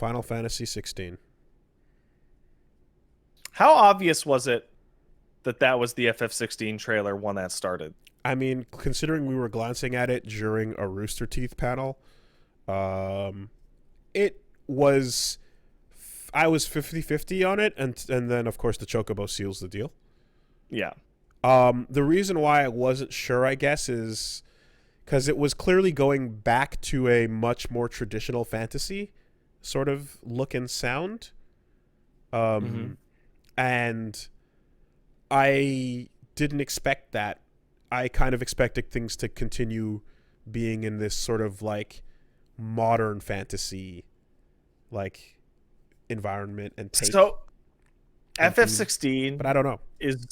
Final Fantasy 16. How obvious was it that that was the FF16 trailer when that started? I mean, considering we were glancing at it during a Rooster Teeth panel, um, it was. I was 50-50 on it, and then of course the Chocobo seals the deal. Yeah. The reason why I wasn't sure, I guess, is because it was clearly going back to a much more traditional fantasy sort of look and sound. And I didn't expect that. I kind of expected things to continue being in this sort of like modern fantasy like environment and take. So and theme. But FF16 I don't know. is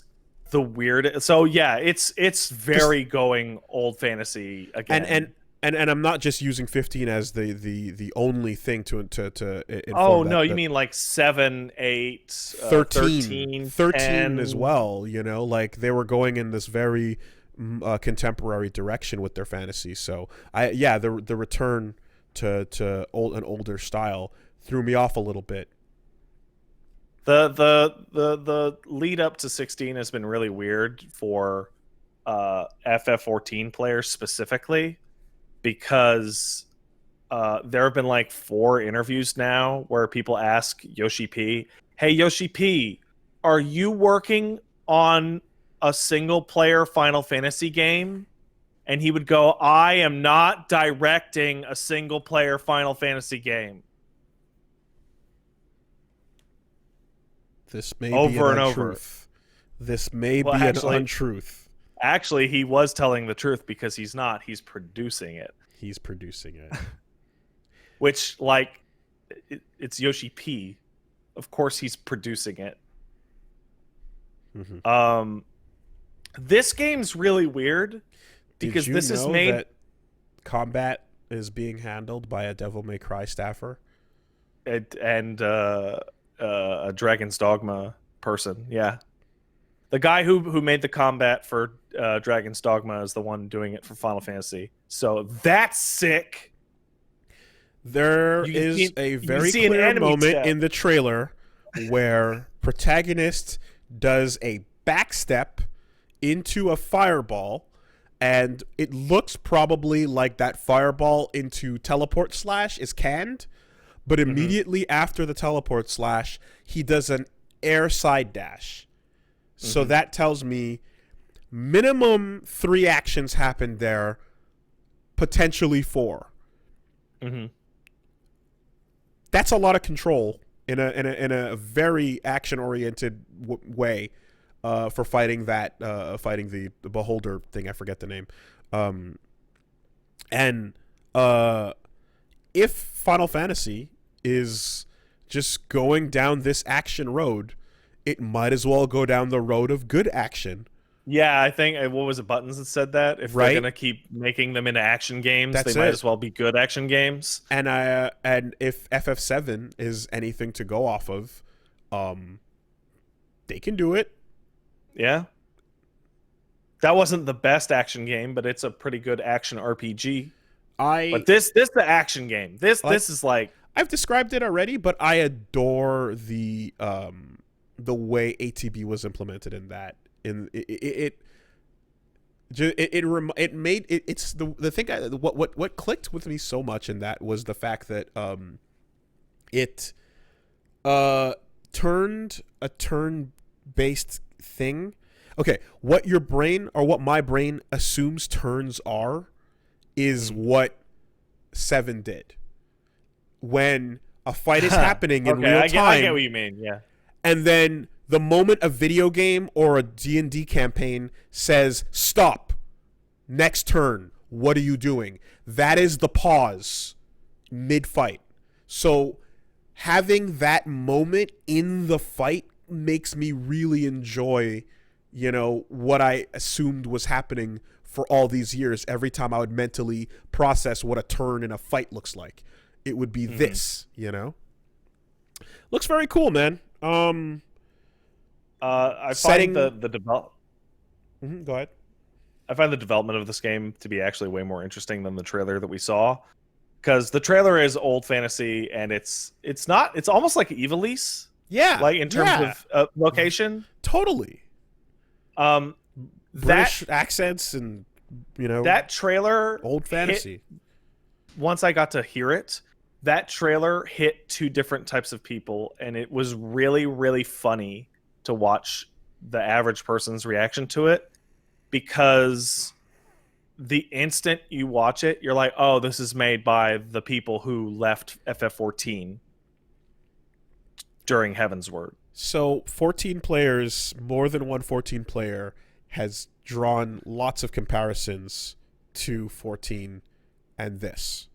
the weird. So yeah, it's very going old fantasy again. And I'm not just using 15 as the only thing to inform Oh that, no, you mean like 7, 8, 13, 13 10. as well, you know, like they were going in this very contemporary direction with their fantasy. So the return to an older style threw me off a little bit. The lead up to 16 has been really weird for FF14 players specifically, because there have been like 4 interviews now where people ask Yoshi-P, "Hey Yoshi-P, are you working on a single player Final Fantasy game?" And he would go, "I am not directing a single player Final Fantasy game." This may be Over an and untruth. This may be an untruth. Actually, he was telling the truth, because he's not. He's producing it. He's producing it. Which, like, it's Yoshi-P. Of course he's producing it. Mm-hmm. This game's really weird, because this is made... that combat is being handled by a Devil May Cry staffer? And a Dragon's Dogma person, yeah. The guy who made the combat for Dragon's Dogma is the one doing it for Final Fantasy. So that's sick. There is a very clear moment in the trailer where protagonist does a backstep into a fireball, and it looks probably like that fireball into teleport slash is canned, but immediately after the teleport slash, he does an air side dash. So that tells me minimum 3 actions happened there, potentially 4. That's a lot of control in a very action oriented way for fighting that fighting the beholder thing. I forget the name. If Final Fantasy is just going down this action road, it might as well go down the road of good action. Yeah, I think, what was it, Buttons that said that? If they're gonna keep making them into action games, they might as well be good action games. And if FF7 is anything to go off of, they can do it. Yeah. That wasn't the best action game, but it's a pretty good action RPG. But this the action game. This is like, I've described it already, but I adore the way ATB was implemented in that. It's the thing. What clicked with me so much in that was the fact that it turned a turn-based thing. Okay, what your brain or what my brain assumes turns are is what 7 did. When a fight is happening in real time, I get what you mean. Yeah, and then the moment a video game or a D&D campaign says, stop, next turn, what are you doing? That is the pause mid-fight. So having that moment in the fight makes me really enjoy, what I assumed was happening for all these years. Every time I would mentally process what a turn in a fight looks like, it would be this, Looks very cool, man. I find the develop. Go ahead. I find the development of this game to be actually way more interesting than the trailer that we saw. because the trailer is old fantasy, and it's not. It's almost like Ivalice, Yeah, like in terms yeah, of location. totally. Um, British accents and that trailer old fantasy. Once I got to hear it, that trailer hit two different types of people, and it was really, really funny to watch the average person's reaction to it, because the instant you watch it, you're like, oh, this is made by the people who left FF14 during Heaven's Word. So 14 players, more than one 14 player has drawn lots of comparisons to 14 and this.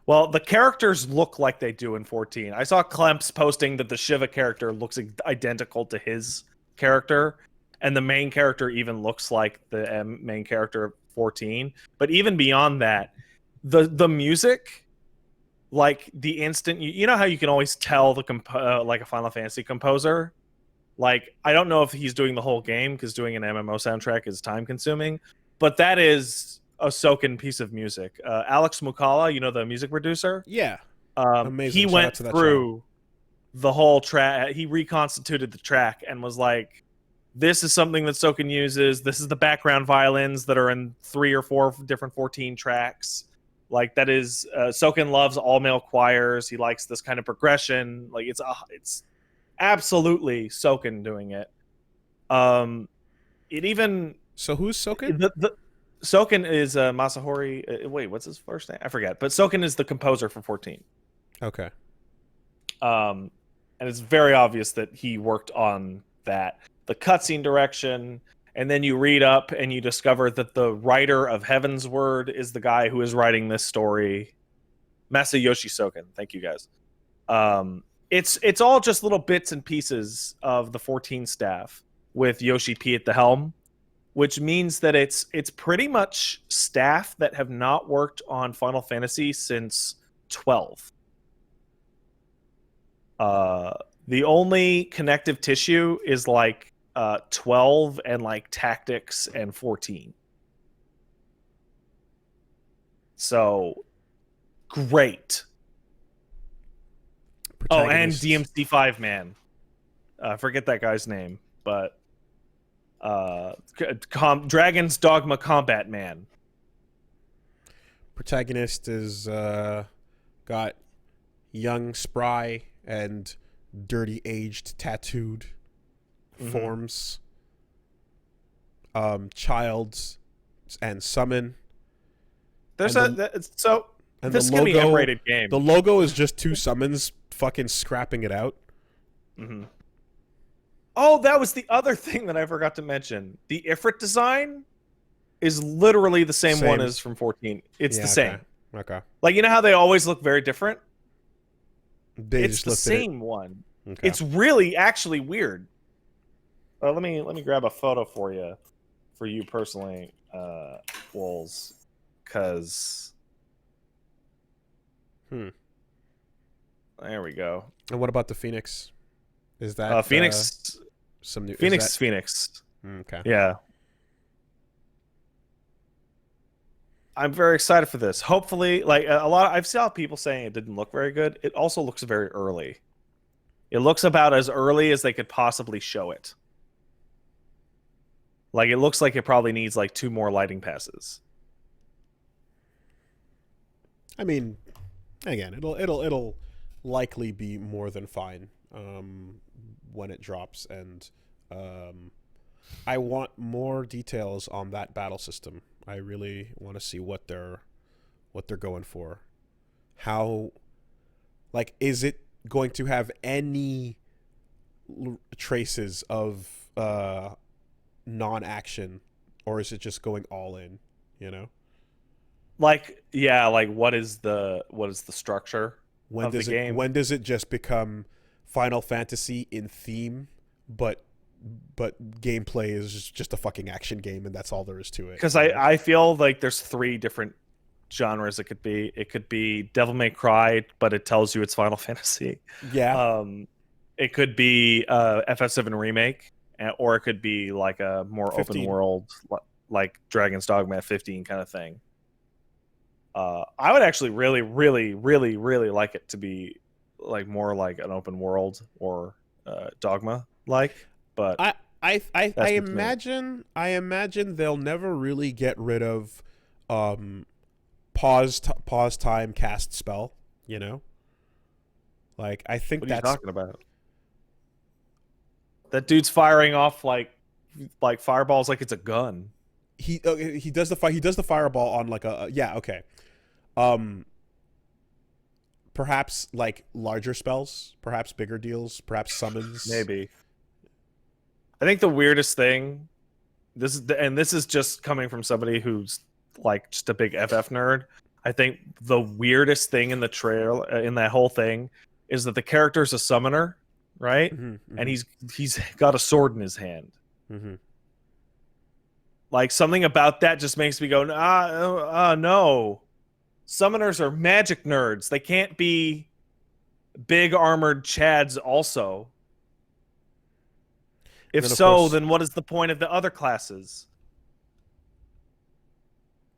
Well, the characters look like they do in 14. I saw Clemps posting that the Shiva character looks identical to his character, and the main character even looks like the main character of 14. But even beyond that, the music, like the instant you know how you can always tell like a Final Fantasy composer. Like, I don't know if he's doing the whole game, because doing an MMO soundtrack is time consuming, but that is a Soken piece of music. Alex Mukala, the music producer. Yeah, amazing. He Shout went out to that through the whole track. He reconstituted the track and was like, this is something that Soken uses. This is the background violins that are in 3 or 4 different 14 tracks. Like, that is Soken loves all male choirs. He likes this kind of progression. Like, it's absolutely Soken doing it. It even So who's Soken? the Soken is Masahori. Wait, what's his first name? I forget. But Soken is the composer for 14. Okay. And it's very obvious that he worked on that. The cutscene direction, and then you read up and you discover that the writer of Heaven's Word is the guy who is writing this story. Masayoshi Soken. Thank you, guys. It's all just little bits and pieces of the 14 staff with Yoshi-P at the helm, which means that it's pretty much staff that have not worked on Final Fantasy since 12. The only connective tissue is like 12 and like tactics and 14. So great. Oh, and DMC5 man. Forget that guy's name, but Dragon's Dogma Combat Man. Protagonist is got young, spry, and dirty, aged, tattooed forms. Child and summon. There's and this is gonna be an M-rated game. The logo is just 2 summons fucking scrapping it out. Mm-hmm. Oh, that was the other thing that I forgot to mention. The Ifrit design is literally the same one as from 14. It's the same. Okay. Like, you know how they always look very different? It's the same one. Okay. It's really actually weird. Let me grab a photo for you personally, Wolves, because there we go. And what about the Phoenix? Is that Phoenix? Some new Phoenix. Phoenix. Okay. Yeah. I'm very excited for this. Hopefully, like I've seen people saying it didn't look very good. It also looks very early. It looks about as early as they could possibly show it. Like, it looks like it probably needs like 2 more lighting passes. I mean, again, it'll likely be more than fine when it drops, and I want more details on that battle system. I really want to see what they're going for. How, like, is it going to have any traces of non-action, or is it just going all in? Like, yeah, like what is the structure of the game? When does it just become Final Fantasy in theme, but gameplay is just a fucking action game, and that's all there is to it? Because I feel like there's 3 different genres it could be. It could be Devil May Cry, but it tells you it's Final Fantasy. Yeah. It could be FF7 Remake, or it could be like a more 15. open world, like Dragon's Dogma 15 kind of thing. I would actually really, really, really, really like it to be like more like an open world or Dogma like, but I that's just me. I imagine they'll never really get rid of pause time cast spell, you know? Like I think What are you that's talking about? That dude's firing off like fireballs like it's a gun. he does the fireball on like yeah, okay. Um Perhaps like larger spells, perhaps bigger deals, perhaps summons. Maybe. I think the weirdest thing this is just coming from somebody who's like just a big FF nerd. I think the weirdest thing in the trail in that whole thing is that the character's a summoner, right? And he's got a sword in his hand. Mm-hmm. Like something about that just makes me go, no. Summoners are magic nerds. They can't be big armored chads also. If Then of so, course then what is the point of the other classes?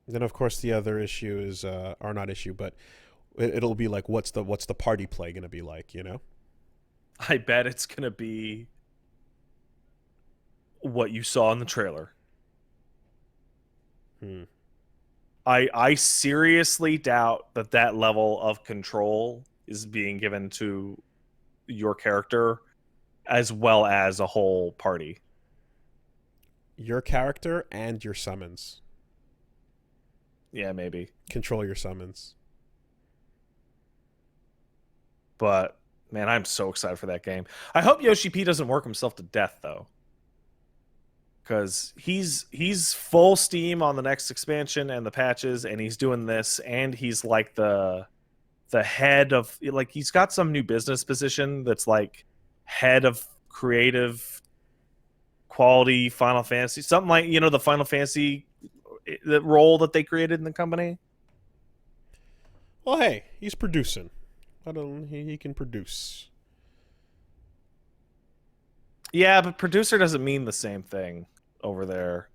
Then of course the other issue is or not issue, but it'll be like what's the party play going to be like, you know? I bet it's going to be what you saw in the trailer. I seriously doubt that level of control is being given to your character as well as a whole party. Your character and your summons. Yeah, maybe. Control your summons. But man, I'm so excited for that game. I hope Yoshi-P doesn't work himself to death though. Because he's full steam on the next expansion and the patches, and he's doing this, and he's like the head of, like, he's got some new business position that's like head of creative quality Final Fantasy, something like, you know, the Final Fantasy the role that they created in the company. Well, hey, he's producing. He can produce. Yeah, but producer doesn't mean the same thing over there.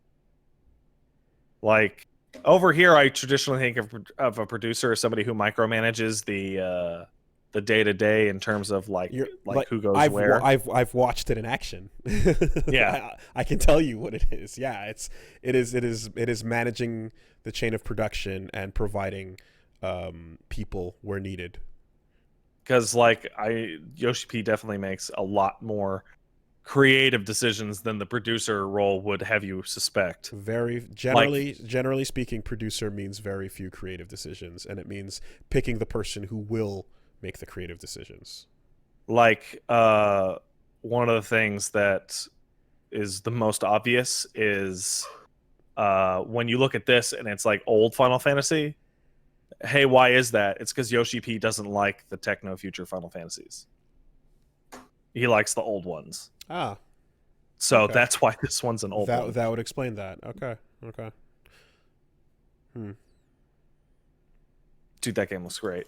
Like over here, I traditionally think of a producer as somebody who micromanages the day to day in terms of like who goes where. I've watched it in action. Yeah, I can tell you what it is. Yeah, it is managing the chain of production and providing people where needed. Because like Yoshi-P definitely makes a lot more creative decisions than the producer role would have you suspect. Very generally speaking, producer means very few creative decisions, and it means picking the person who will make the creative decisions. Like one of the things that is the most obvious is when you look at this and it's like old Final Fantasy. Hey, why is that? It's because Yoshi-P doesn't like the techno future Final Fantasies. He likes the old ones. Ah. So okay. that's why this one's an old one. That would explain that. Okay. Dude, that game looks great.